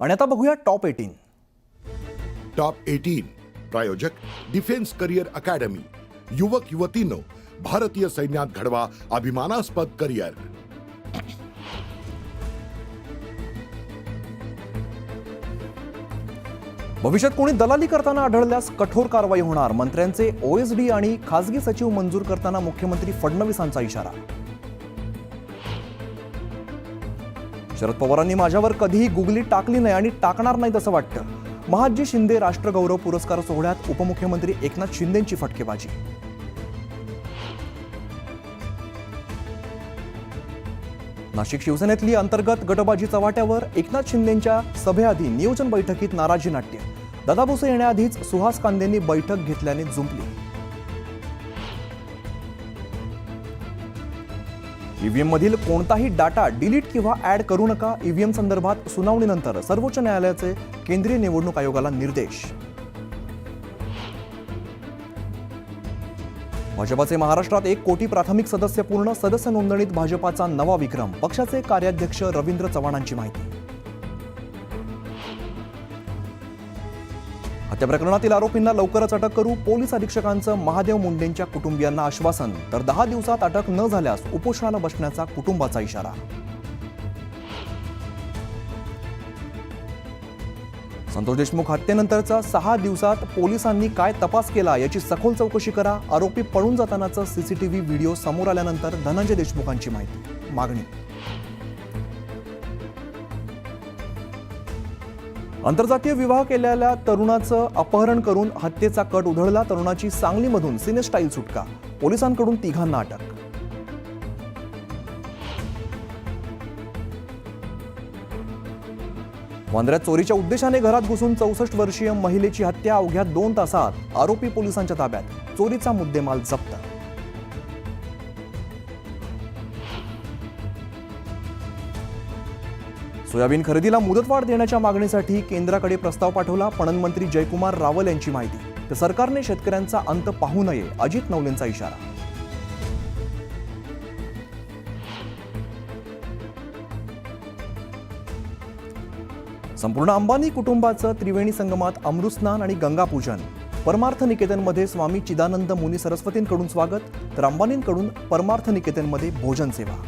आणि आता बघूया टॉप 18. टॉप 18 प्रायोजक डिफेन्स करिअर अकॅडमी. युवक युवतींनो, भारतीय सैन्यात घडवा अभिमानास्पद करिअर. भविष्यात कोणी दलाली करताना आढळल्यास कठोर कारवाई होणार. मंत्र्यांचे ओएसडी आणि खासगी सचिव मंजूर करताना मुख्यमंत्री फडणवीसांचा इशारा. शरद पवारांनी माझ्यावर कधीही गुगली टाकली नाही आणि टाकणार नाहीत असं वाटतं. महादजी शिंदे राष्ट्रगौरव पुरस्कार सोहळ्यात उपमुख्यमंत्री एकनाथ शिंदेंची फटकेबाजी. नाशिक शिवसेनेतली अंतर्गत गटबाजी चव्हाट्यावर. एकनाथ शिंदेंच्या सभेआधी नियोजन बैठकीत नाराजी नाट्य. दादा भुसे येण्याआधीच सुहास कांदेंनी बैठक घेतल्याने जुंपली. ईव्हीएम मधील कोणताही डाटा डिलीट किंवा ऍड करू नका. ईव्हीएम संदर्भात सुनावणीनंतर सर्वोच्च न्यायालयाचे केंद्रीय निवडणूक आयोगाला निर्देश. भाजपाचे महाराष्ट्रात 1 कोटी प्राथमिक सदस्य पूर्ण. सदस्य नोंदणीत भाजपाचा नवा विक्रम. पक्षाचे कार्याध्यक्ष रवींद्र चव्हाणांची माहिती. हत्या प्रकरणातील आरोपींना लवकरच अटक करू. पोलीस अधीक्षकांचं महादेव मुंडेंच्या कुटुंबियांना आश्वासन. तर 10 दिवसात अटक न झाल्यास उपोषणाला बसण्याचा कुटुंबाचा इशारा. संतोष देशमुख हत्येनंतरचा 6 दिवसात पोलिसांनी काय तपास केला याची सखोल चौकशी करा. आरोपी पळून जातानाचा सीसीटीव्ही व्हिडिओ समोर आल्यानंतर धनंजय देशमुखांची मागणी. आंतरजातीय विवाह केलेल्या तरुणाचं अपहरण करून हत्येचा कट उधळला. तरुणाची सांगलीमधून सिनेस्टाईल सुटका. पोलिसांकडून 3घांना अटक. वांद्र्यात चोरीच्या उद्देशाने घरात घुसून 64 वर्षीय महिलेची हत्या. अवघ्या 2 तासात आरोपी पोलिसांच्या ताब्यात. चोरीचा मुद्देमाल जप्त. सोयाबीन खरेदीला मुदतवाढ देण्याच्या मागणीसाठी केंद्राकडे प्रस्ताव पाठवला. पणन मंत्री जयकुमार रावल यांची माहिती. तर सरकारने शेतकऱ्यांचा अंत पाहू नये, अजित नवलेंचा इशारा. संपूर्ण अंबानी कुटुंबाचं त्रिवेणी संगमात अमृतस्नान आणि गंगापूजन. परमार्थ निकेतनमध्ये स्वामी चिदानंद मुनी सरस्वतींकडून स्वागत. तर अंबानींकडून परमार्थ निकेतनमध्ये भोजन सेवा.